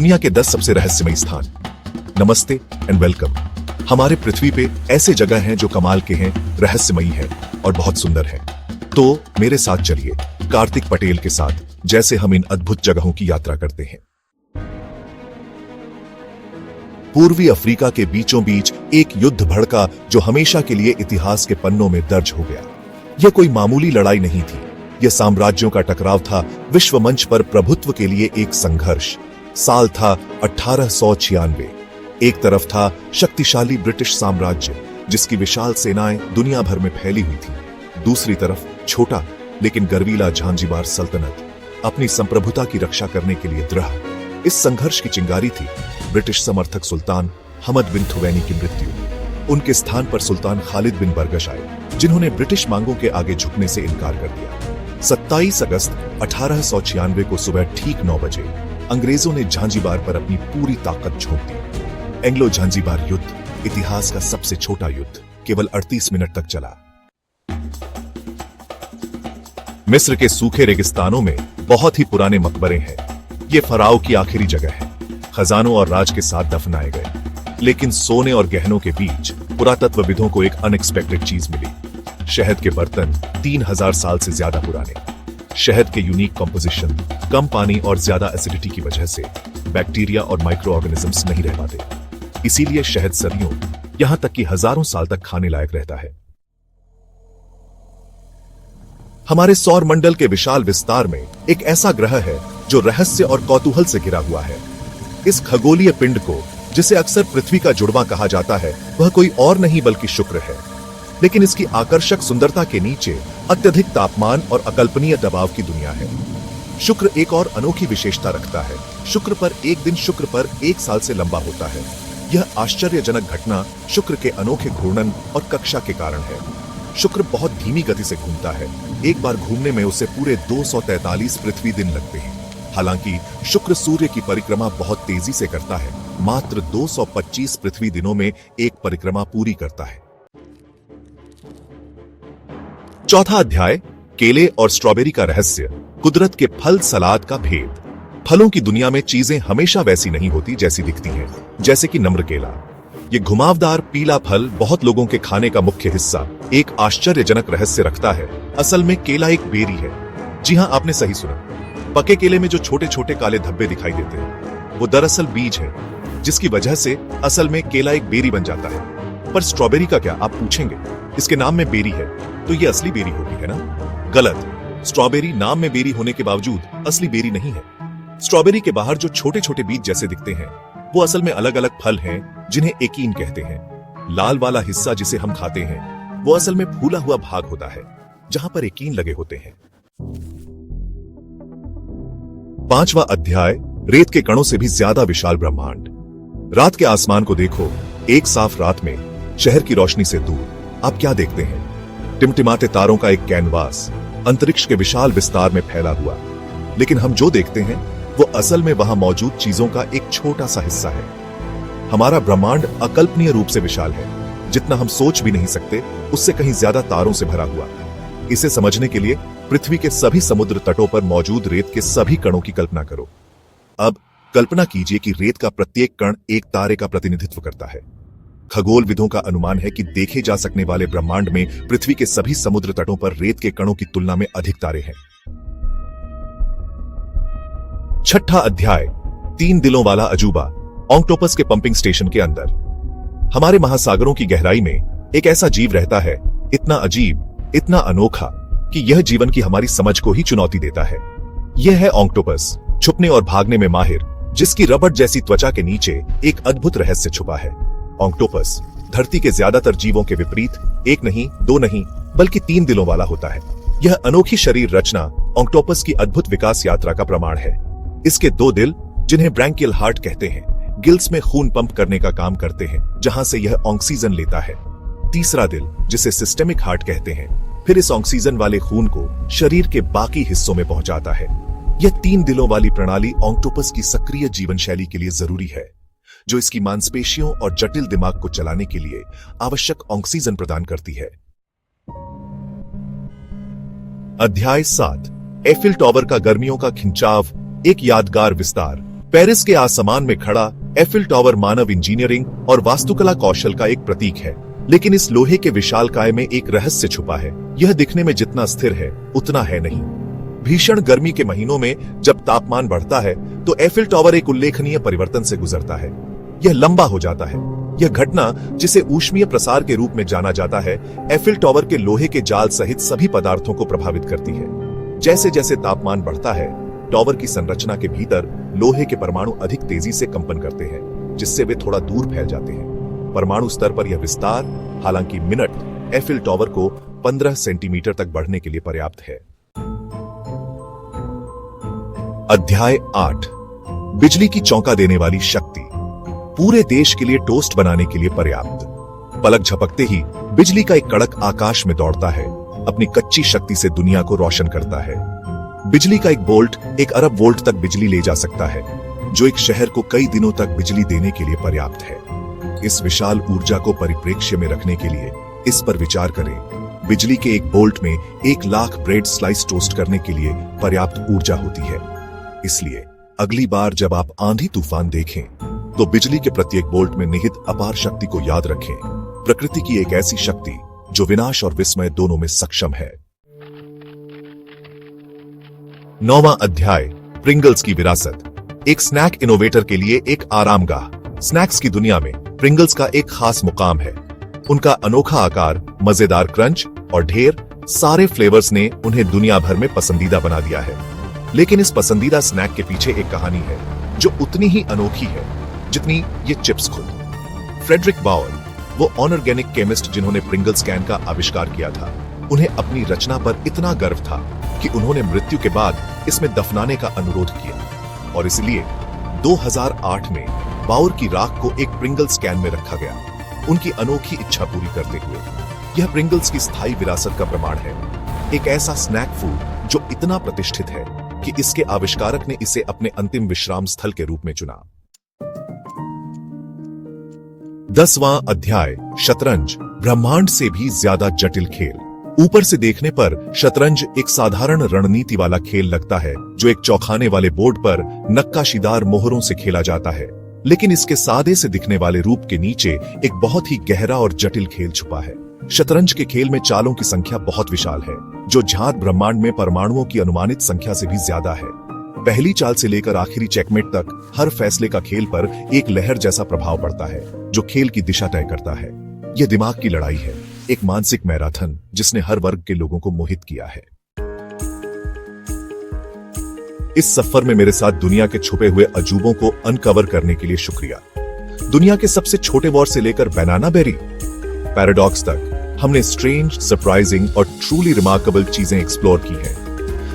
दुनिया के 10 सबसे रहस्यमयी स्थान। नमस्ते एंड वेलकम। हमारे पृथ्वी पे ऐसे जगह हैं जो कमाल के हैं, रहस्यमयी हैं और बहुत सुंदर हैं। तो मेरे साथ चलिए कार्तिक पटेल के साथ जैसे हम इन अद्भुत जगहों की यात्रा करते हैं। पूर्वी अफ्रीका के बीचों बीच एक युद्ध भड़का जो हमेशा के लिए इतिहास के पन्नों में दर्ज हो गया। यह कोई मामूली लड़ाई नहीं थी, यह साम्राज्यों का टकराव था, विश्व मंच पर प्रभुत्व के लिए एक संघर्ष। साल था 1896। एक तरफ था शक्तिशाली ब्रिटिश साम्राज्य जिसकी विशाल सेनाएं दुनिया भर में फैली हुई थी। दूसरी तरफ छोटा लेकिन गर्वीला झांझीबार सल्तनत अपनी संप्रभुता की रक्षा करने के लिए दृढ़। इस संघर्ष की चिंगारी थी ब्रिटिश समर्थक सुल्तान हमद बिन थुवैनी की मृत्यु। उनके स्थान पर सुल्तान खालिद बिन बरगश आए, जिन्होंने ब्रिटिश मांगों के आगे झुकने से इनकार कर दिया। 27 अगस्त 1896 को सुबह ठीक 9 बजे अंग्रेजों ने झांझीबार पर अपनी पूरी ताकत झोंक दी। एंग्लो झांझीबार युद्ध इतिहास का सबसे छोटा युद्ध केवल 38 मिनट तक चला। मिस्र के सूखे रेगिस्तानों में बहुत ही पुराने मकबरे हैं। ये फराओ की आखिरी जगह है। खजानों और राज के साथ दफनाए गए, लेकिन सोने और गहनों के बीच पुरातत्वविदों को एक अनएक्सपेक्टेड चीज मिली। शहद के बर्तन 3000 साल से ज्यादा पुराने। शहद के यूनिक कंपोजिशन, कम पानी और ज्यादा एसिडिटी की वजह से बैक्टीरिया और माइक्रो ऑर्गेनिजम्स नहीं रह पाते। इसीलिए शहद सदियों, यहां तक कि हजारों साल तक खाने लायक रहता है। हमारे सौर मंडल के विशाल विस्तार में एक ऐसा ग्रह है जो रहस्य और कौतूहल से घिरा हुआ है। इस खगोलीय पिंड को, जिसे अक्सर पृथ्वी का जुड़वा कहा जाता है, वह कोई और नहीं बल्कि शुक्र है। लेकिन इसकी आकर्षक सुंदरता के नीचे अत्यधिक तापमान और अकल्पनीय दबाव की दुनिया है। शुक्र एक और अनोखी विशेषता रखता है। शुक्र पर एक साल से लंबा होता है। यह आश्चर्यजनक घटना शुक्र के अनोखे घूर्णन और कक्षा के कारण है। शुक्र बहुत धीमी गति से घूमता है। एक बार घूमने में उसे पूरे 243 पृथ्वी दिन लगते हैं। हालांकि शुक्र सूर्य की परिक्रमा बहुत तेजी से करता है। मात्र 225 पृथ्वी दिनों में एक परिक्रमा पूरी करता है। चौथा अध्याय, केले और स्ट्रॉबेरी का रहस्य, कुदरत के फल सलाद का भेद। फलों की दुनिया में चीजें हमेशा वैसी नहीं होती जैसी दिखती हैं। जैसे कि नम्र केला। ये घुमावदार पीला फल बहुत लोगों के खाने का मुख्य हिस्सा एक आश्चर्यजनक रहस्य रखता है। असल में केला एक बेरी है। जी हां, आपने सही सुना। पके केले में जो छोटे छोटे काले धब्बे दिखाई देते हैं, वो दरअसल बीज है, जिसकी वजह से असल में केला एक बेरी बन जाता है। पर स्ट्रॉबेरी का क्या, आप पूछेंगे? इसके नाम में बेरी है तो ये असली बेरी होगी, है ना? गलत। स्ट्रॉबेरी नाम में बेरी होने के बावजूद असली बेरी नहीं है। स्ट्रॉबेरी के बाहर जो छोटे छोटे बीज जैसे दिखते हैं, वो असल में अलग अलग फल हैं जिन्हें एकीन कहते हैं। लाल वाला हिस्सा जिसे हम खाते हैं, वो असल में फूला हुआ भाग होता है जहां पर एकीन लगे होते हैं। पांचवा अध्याय, रेत के कणों से भी ज्यादा विशाल ब्रह्मांड। रात के आसमान को देखो। एक साफ रात में शहर की रोशनी से दूर आप क्या देखते हैं? टिमटिमाते तारों का एक कैनवास, अंतरिक्ष के विशाल विस्तार में फैला हुआ। लेकिन हम जो देखते हैं वो असल में वहां मौजूद चीजों का एक छोटा सा हिस्सा है। हमारा ब्रह्मांड अकल्पनीय रूप से विशाल है। जितना हम सोच भी नहीं सकते, उससे कहीं ज्यादा तारों से भरा हुआ। इसे समझने के लिए पृथ्वी के सभी समुद्र तटों पर मौजूद रेत के सभी कणों की कल्पना करो। अब कल्पना कीजिए कि रेत का प्रत्येक कण एक तारे का प्रतिनिधित्व करता है। खगोलविदों का अनुमान है कि देखे जा सकने वाले ब्रह्मांड में पृथ्वी के सभी समुद्र तटों पर रेत के कणों की तुलना में अधिक तारे हैं। छठा अध्याय, 3 दिलों वाला अजूबा, ऑक्टोपस के पंपिंग स्टेशन के अंदर। हमारे महासागरों की गहराई में एक ऐसा जीव रहता है, इतना अजीब, इतना अनोखा कि यह जीवन की हमारी समझ को ही चुनौती देता है। यह है ऑक्टोपस, छुपने और भागने में माहिर, जिसकी रबड़ जैसी त्वचा के नीचे एक अद्भुत रहस्य छुपा है। ऑक्टोपस धरती के ज्यादातर जीवों के विपरीत एक नहीं, दो नहीं, बल्कि 3 दिलों वाला होता है। यह अनोखी शरीर रचना ऑक्टोपस की अद्भुत विकास यात्रा का प्रमाण है। इसके 2 दिल, जिन्हें ब्रैंकियल हार्ट कहते हैं, गिल्स में खून पंप करने का काम करते हैं, जहां से यह ऑक्सीजन लेता है। तीसरा दिल, जिसे सिस्टेमिक हार्ट कहते हैं, फिर इस ऑक्सीजन वाले खून को शरीर के बाकी हिस्सों में पहुंचाता है। यह 3 दिलों वाली प्रणाली ऑक्टोपस की सक्रिय जीवन शैली के लिए जरूरी है, जो इसकी मांसपेशियों और जटिल दिमाग को चलाने के लिए आवश्यक ऑक्सीजन प्रदान करती है। अध्याय 7, एफिल टॉवर का गर्मियों का खिंचाव, एक यादगार विस्तार। पेरिस के आसमान में खड़ा एफिल टावर मानव इंजीनियरिंग और वास्तुकला कौशल का एक प्रतीक है, लेकिन इस लोहे के विशालकाय में एक रहस्य छुपा है। यह दिखने में जितना स्थिर है उतना है नहीं। भीषण गर्मी के महीनों में जब तापमान बढ़ता है तो एफिल टावर एक उल्लेखनीय परिवर्तन से गुजरता है। यह लंबा हो जाता है। यह घटना, जिसे ऊष्मीय प्रसार के रूप में जाना जाता है, एफिल टावर के लोहे के जाल सहित सभी पदार्थों को प्रभावित करती है। जैसे जैसे तापमान बढ़ता है, टावर की संरचना के भीतर लोहे के परमाणु अधिक तेजी से कंपन करते हैं, जिससे वे थोड़ा दूर फैल जाते हैं। परमाणु स्तर पर यह विस्तार, हालांकि मिनट, एफिल टावर को 15 सेंटीमीटर तक बढ़ने के लिए पर्याप्त है। अध्याय 8, बिजली की चौंका देने वाली शक्ति, पूरे देश के लिए टोस्ट बनाने के लिए पर्याप्त। पलक झपकते ही बिजली का एक कड़क आकाश में दौड़ता है, अपनी कच्ची शक्ति से दुनिया को रोशन करता है। बिजली का एक बोल्ट 1 अरब वोल्ट तक बिजली ले जा सकता है, जो एक शहर को कई दिनों तक बिजली देने के लिए पर्याप्त है। इस विशाल ऊर्जा को परिप्रेक्ष्य में रखने के लिए इस पर विचार करें। बिजली के एक बोल्ट में 1 लाख ब्रेड स्लाइस टोस्ट करने के लिए पर्याप्त ऊर्जा होती है। इसलिए अगली बार जब आप आंधी तूफान देखें, तो बिजली के प्रत्येक बोल्ट में निहित अपार शक्ति को याद रखें। प्रकृति की एक ऐसी शक्ति जो विनाश और विस्मय दोनों में सक्षम है। 9वां अध्याय, प्रिंगल्स की विरासत, एक स्नैक इनोवेटर के लिए एक आरामगाह। स्नैक्स की दुनिया में प्रिंगल्स का एक खास मुकाम है। उनका अनोखा आकार, मजेदार क्रंच और ढेर सारे फ्लेवर्स ने उन्हें दुनिया भर में पसंदीदा बना दिया है। लेकिन इस पसंदीदा स्नैक के पीछे एक कहानी है जो उतनी ही अनोखी है जितनी ये चिप्स खुद। फ्रेडरिक बाउअर, वो ऑनर्गेनिक केमिस्ट जिन्होंने प्रिंगल्स कैन का आविष्कार किया था, उन्हें अपनी रचना पर इतना गर्व था कि उन्होंने मृत्यु के बाद इसमें दफनाने का अनुरोध किया, और इसलिए 2008 में बाउअर की राख को एक प्रिंगल्स कैन में रखा गया, उनकी अनोखी इच्छा पूरी करते हुए। यह प्रिंगल्स की स्थायी विरासत का प्रमाण है, एक ऐसा स्नैक फूड जो इतना प्रतिष्ठित है कि इसके आविष्कारक ने इसे अपने अंतिम विश्राम स्थल के रूप में चुना। 10वां अध्याय, शतरंज, ब्रह्मांड से भी ज्यादा जटिल खेल। ऊपर से देखने पर शतरंज एक साधारण रणनीति वाला खेल लगता है जो एक चौखाने वाले बोर्ड पर नक्काशीदार मोहरों से खेला जाता है, लेकिन इसके सादे से दिखने वाले रूप के नीचे एक बहुत ही गहरा और जटिल खेल छुपा है। शतरंज के खेल में चालों की संख्या बहुत विशाल है, जो ज्ञात ब्रह्मांड में परमाणुओं की अनुमानित संख्या से भी ज्यादा है। पहली चाल से लेकर आखिरी चेकमेट तक हर फैसले का खेल पर एक लहर जैसा प्रभाव पड़ता है जो खेल की दिशा तय करता है। यह दिमाग की लड़ाई है, एक मानसिक मैराथन जिसने हर वर्ग के लोगों को मोहित किया है। इस सफर में मेरे साथ दुनिया के छुपे हुए अजूबों को अनकवर करने के लिए शुक्रिया। दुनिया के सबसे छोटे वॉर से लेकर बनाना बेरी पैराडॉक्स तक हमने स्ट्रेंज, सरप्राइजिंग और ट्रूली रिमार्केबल चीजें एक्सप्लोर की हैं।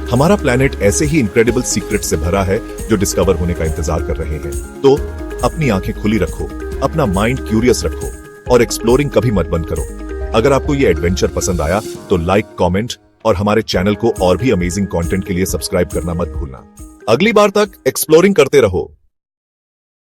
हमारा प्लैनेट ऐसे ही इनक्रेडिबल सीक्रेट से भरा है जो डिस्कवर होने का इंतजार कर रहे हैं। तो अपनी आंखें खुली रखो, अपना माइंड क्यूरियस रखो और एक्सप्लोरिंग कभी मत बंद करो। अगर आपको ये एडवेंचर पसंद आया तो लाइक, कमेंट और हमारे चैनल को और भी अमेजिंग कंटेंट के लिए सब्सक्राइब करना मत भूलना। अगली बार तक एक्सप्लोरिंग करते रहो।